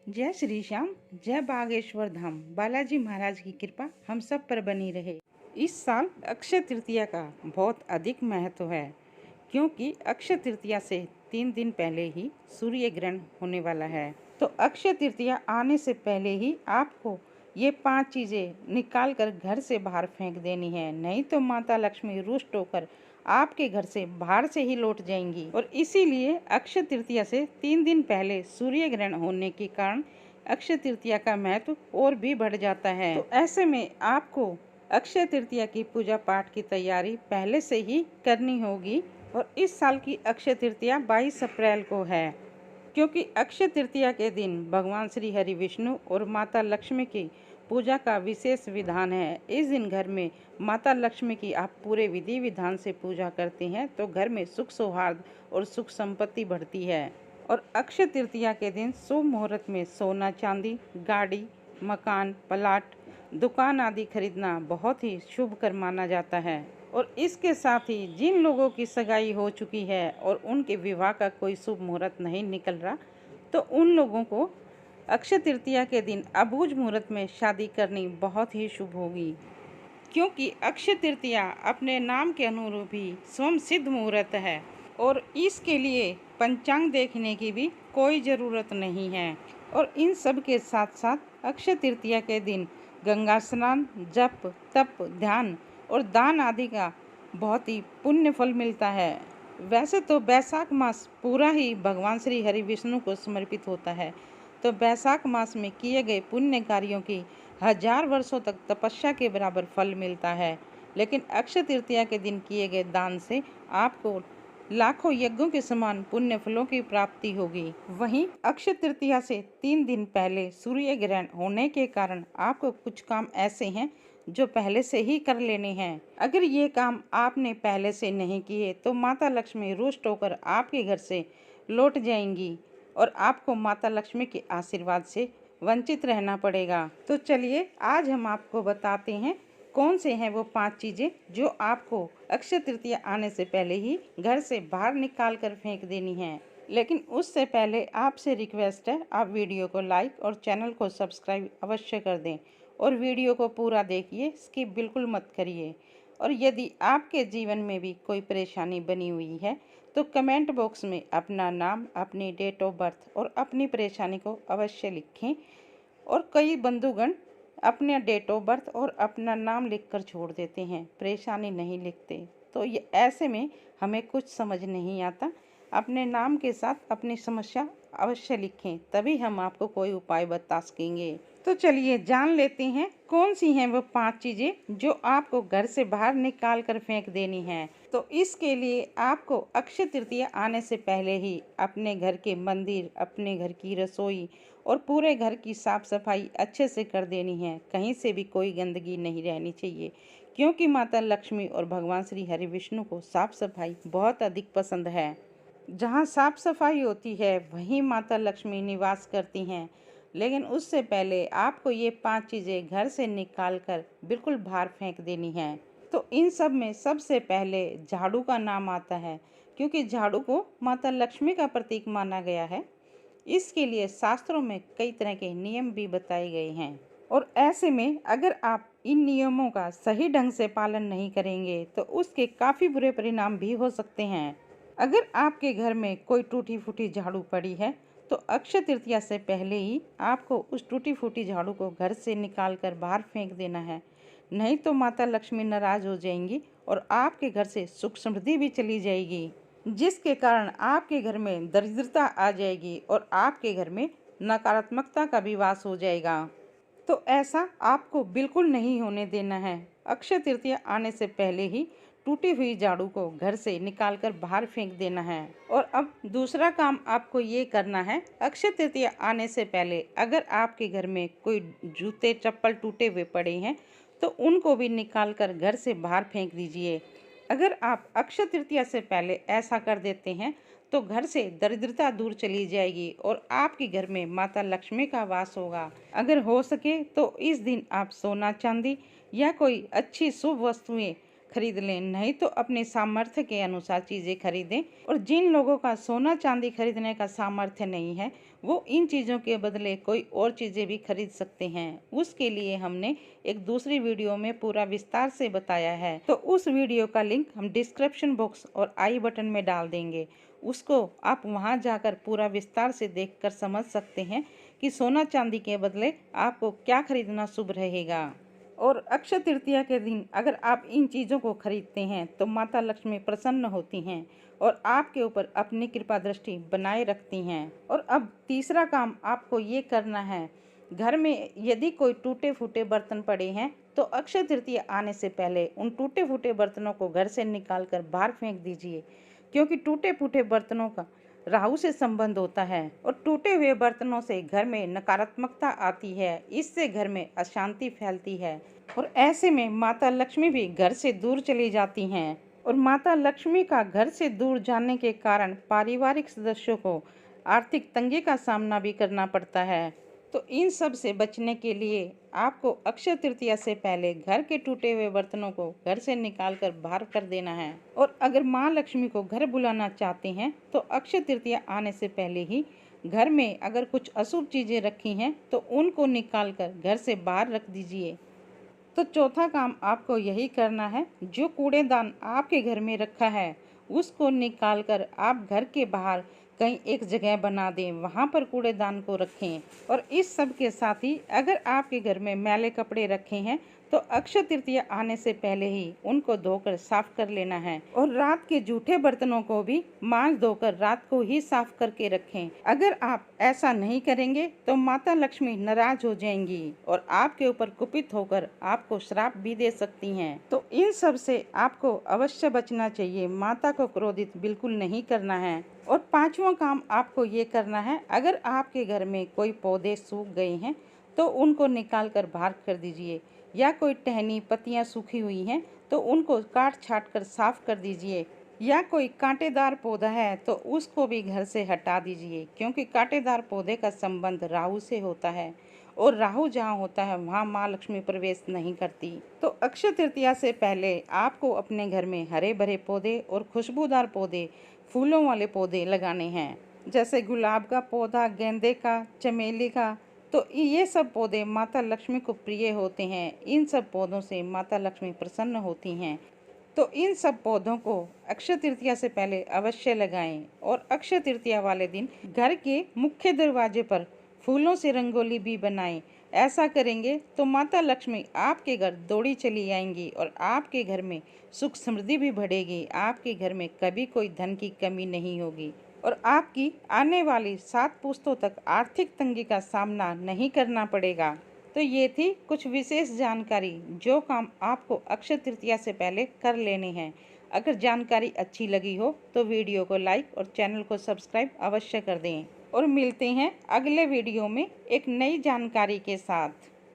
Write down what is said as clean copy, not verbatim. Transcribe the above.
जय श्री श्याम, जय बागेश्वर धाम। बालाजी महाराज की कृपा हम सब पर बनी रहे। इस साल अक्षय तृतीया का बहुत अधिक महत्व है, क्योंकि अक्षय तृतीया से 3 दिन पहले ही सूर्य ग्रहण होने वाला है। तो अक्षय तृतीया आने से पहले ही आपको ये 5 चीज़ें निकाल कर घर से बाहर फेंक देनी है, नहीं तो माता लक्ष्मी रुष्ट होकर आपके घर से बाहर से ही लौट जाएंगी। और इसीलिए अक्षय तृतीया से 3 दिन पहले सूर्य ग्रहण होने के कारण अक्षय तृतीया का महत्व और भी बढ़ जाता है। तो ऐसे में आपको अक्षय तृतीया की पूजा पाठ की तैयारी पहले से ही करनी होगी। और इस साल की अक्षय तृतीया 22 अप्रैल को है, क्योंकि अक्षय तृतीया के दिन भगवान श्री हरि विष्णु और माता लक्ष्मी की पूजा का विशेष विधान है। इस दिन घर में माता लक्ष्मी की आप पूरे विधि विधान से पूजा करते हैं तो घर में सुख सौहार्द और सुख संपत्ति बढ़ती है। और अक्षय तृतीया के दिन शुभ मुहूर्त में सोना चांदी, गाड़ी, मकान, प्लाट, दुकान आदि खरीदना बहुत ही शुभ कर माना जाता है। और इसके साथ ही जिन लोगों की सगाई हो चुकी है और उनके विवाह का कोई शुभ मुहूर्त नहीं निकल रहा, तो उन लोगों को अक्षय तृतीया के दिन अबूझ मुहूर्त में शादी करनी बहुत ही शुभ होगी, क्योंकि अक्षय तृतीया अपने नाम के अनुरूप ही स्वयं सिद्ध मुहूर्त है और इसके लिए पंचांग देखने की भी कोई ज़रूरत नहीं है। और इन सब के साथ साथ अक्षय तृतीया के दिन गंगा स्नान, जप, तप, ध्यान और दान आदि का बहुत ही पुण्य फल मिलता है। वैसे तो बैसाख मास पूरा ही भगवान श्री हरि विष्णु को समर्पित होता है, तो बैसाख मास में किए गए पुण्य कार्यों की 1000 वर्षों तक तपस्या के बराबर फल मिलता है। लेकिन अक्षय तृतीया के दिन किए गए दान से आपको लाखों यज्ञों के समान पुण्य फलों की प्राप्ति होगी। वहीं अक्षय तृतीया से 3 दिन पहले सूर्य ग्रहण होने के कारण आपको कुछ काम ऐसे हैं जो पहले से ही कर लेने हैं। अगर ये काम आपने पहले से नहीं किए तो माता लक्ष्मी रुष्ट होकर आपके घर से लौट जाएंगी और आपको माता लक्ष्मी के आशीर्वाद से वंचित रहना पड़ेगा। तो चलिए आज हम आपको बताते हैं कौन से हैं वो 5 चीज़ें जो आपको अक्षय तृतीया आने से पहले ही घर से बाहर निकाल कर फेंक देनी है। लेकिन उससे पहले आपसे रिक्वेस्ट है, आप वीडियो को लाइक और चैनल को सब्सक्राइब अवश्य कर दें और वीडियो को पूरा देखिए, स्किप बिल्कुल मत करिए। और यदि आपके जीवन में भी कोई परेशानी बनी हुई है तो कमेंट बॉक्स में अपना नाम, अपनी डेट ऑफ बर्थ और अपनी परेशानी को अवश्य लिखें। और कई बंधुगण अपने डेट ऑफ बर्थ और अपना नाम लिखकर छोड़ देते हैं, परेशानी नहीं लिखते, तो ये ऐसे में हमें कुछ समझ नहीं आता। अपने नाम के साथ अपनी समस्या अवश्य लिखें, तभी हम आपको कोई उपाय बता सकेंगे। तो चलिए जान लेते हैं कौन सी हैं वो 5 चीज़ें जो आपको घर से बाहर निकाल कर फेंक देनी है। तो इसके लिए आपको अक्षय तृतीया आने से पहले ही अपने घर के मंदिर, अपने घर की रसोई और पूरे घर की साफ सफाई अच्छे से कर देनी है। कहीं से भी कोई गंदगी नहीं रहनी चाहिए, क्योंकि माता लक्ष्मी और भगवान श्री हरि विष्णु को साफ सफाई बहुत अधिक पसंद है। जहाँ साफ सफाई होती है वहीं माता लक्ष्मी निवास करती हैं। लेकिन उससे पहले आपको ये 5 चीज़ें घर से निकाल कर बिल्कुल बाहर फेंक देनी है। तो इन सब में सबसे पहले झाड़ू का नाम आता है, क्योंकि झाड़ू को माता लक्ष्मी का प्रतीक माना गया है। इसके लिए शास्त्रों में कई तरह के नियम भी बताए गए हैं। और ऐसे में अगर आप इन नियमों का सही ढंग से पालन नहीं करेंगे तो उसके काफ़ी बुरे परिणाम भी हो सकते हैं। अगर आपके घर में कोई टूटी फूटी झाड़ू पड़ी है तो अक्षय तृतीया से पहले ही आपको उस टूटी फूटी झाड़ू को घर से निकाल कर बाहर फेंक देना है, नहीं तो माता लक्ष्मी नाराज हो जाएंगी और आपके घर से सुख समृद्धि भी चली जाएगी, जिसके कारण आपके घर में दरिद्रता आ जाएगी और आपके घर में नकारात्मकता का भी वास हो जाएगा। तो ऐसा आपको बिल्कुल नहीं होने देना है। अक्षय तृतीया आने से पहले ही टूटी हुई झाड़ू को घर से निकालकर बाहर फेंक देना है। और अब दूसरा काम आपको ये करना है, अक्षय तृतीया आने से पहले अगर आपके घर में कोई जूते चप्पल टूटे हुए पड़े हैं तो उनको भी निकाल कर घर से बाहर फेंक दीजिए। अगर आप अक्षय तृतीया से पहले ऐसा कर देते हैं तो घर से दरिद्रता दूर चली जाएगी और आपके घर में माता लक्ष्मी का वास होगा। अगर हो सके तो इस दिन आप सोना चांदी या कोई अच्छी शुभ वस्तुएं खरीद लें, नहीं तो अपने सामर्थ्य के अनुसार चीज़ें खरीदें। और जिन लोगों का सोना चांदी खरीदने का सामर्थ्य नहीं है वो इन चीज़ों के बदले कोई और चीज़ें भी खरीद सकते हैं। उसके लिए हमने एक दूसरी वीडियो में पूरा विस्तार से बताया है, तो उस वीडियो का लिंक हम डिस्क्रिप्शन बॉक्स और आई बटन में डाल देंगे। उसको आप वहां जाकर पूरा विस्तार से देखकर समझ सकते हैं कि सोना चांदी के बदले आपको क्या खरीदना शुभ रहेगा। और अक्षय तृतीया के दिन अगर आप इन चीज़ों को खरीदते हैं तो माता लक्ष्मी प्रसन्न होती हैं और आपके ऊपर अपनी कृपा दृष्टि बनाए रखती हैं। और अब तीसरा काम आपको ये करना है, घर में यदि कोई टूटे फूटे बर्तन पड़े हैं तो अक्षय तृतीया आने से पहले उन टूटे फूटे बर्तनों को घर से निकाल कर बाहर फेंक दीजिए, क्योंकि टूटे फूटे बर्तनों का राहु से संबंध होता है और टूटे हुए बर्तनों से घर में नकारात्मकता आती है। इससे घर में अशांति फैलती है और ऐसे में माता लक्ष्मी भी घर से दूर चली जाती हैं। और माता लक्ष्मी का घर से दूर जाने के कारण पारिवारिक सदस्यों को आर्थिक तंगी का सामना भी करना पड़ता है। तो इन सब से बचने के लिए आपको अक्षय तृतीया से पहले घर के टूटे हुए बर्तनों को घर से निकाल कर बाहर कर देना है। और अगर माँ लक्ष्मी को घर बुलाना चाहते हैं तो अक्षय तृतीया आने से पहले ही घर में अगर कुछ अशुभ चीज़ें रखी हैं तो उनको निकाल कर घर से बाहर रख दीजिए। तो चौथा काम आपको यही करना है, जो कूड़ेदान आपके घर में रखा है उसको निकाल कर आप घर के बाहर कहीं एक जगह बना दें, वहाँ पर कूड़ेदान को रखें। और इस सब के साथ ही अगर आपके घर में मैले कपड़े रखे हैं तो अक्षय तृतीया आने से पहले ही उनको धोकर साफ कर लेना है। और रात के जूठे बर्तनों को भी मांज धोकर रात को ही साफ करके रखें। अगर आप ऐसा नहीं करेंगे तो माता लक्ष्मी नाराज हो जाएंगी और आपके ऊपर कुपित होकर आपको श्राप भी दे सकती हैं। तो इन सब से आपको अवश्य बचना चाहिए, माता को क्रोधित बिल्कुल नहीं करना है। और पांचवा काम आपको ये करना है, अगर आपके घर में कोई पौधे सूख गए हैं तो उनको निकाल कर बाहर कर दीजिए, या कोई टहनी पत्तियां सूखी हुई हैं तो उनको काट छाट कर साफ कर दीजिए, या कोई कांटेदार पौधा है तो उसको भी घर से हटा दीजिए, क्योंकि कांटेदार पौधे का संबंध राहु से होता है और राहु जहाँ होता है वहाँ माँ लक्ष्मी प्रवेश नहीं करती। तो अक्षय तृतीया से पहले आपको अपने घर में हरे भरे पौधे और खुशबूदार पौधे, फूलों वाले पौधे लगाने हैं, जैसे गुलाब का पौधा, गेंदे का, चमेली का। तो ये सब पौधे माता लक्ष्मी को प्रिय होते हैं। इन सब पौधों से माता लक्ष्मी प्रसन्न होती हैं। तो इन सब पौधों को अक्षय तृतीया से पहले अवश्य लगाएं। और अक्षय तृतीया वाले दिन घर के मुख्य दरवाजे पर फूलों से रंगोली भी बनाएं। ऐसा करेंगे तो माता लक्ष्मी आपके घर दौड़ी चली आएंगी और आपके घर में सुख समृद्धि भी बढ़ेगी। आपके घर में कभी कोई धन की कमी नहीं होगी और आपकी आने वाली 7 पुश्तों तक आर्थिक तंगी का सामना नहीं करना पड़ेगा। तो ये थी कुछ विशेष जानकारी, जो काम आपको अक्षय तृतीया से पहले कर लेने हैं। अगर जानकारी अच्छी लगी हो तो वीडियो को लाइक और चैनल को सब्सक्राइब अवश्य कर दें। और मिलते हैं अगले वीडियो में एक नई जानकारी के साथ।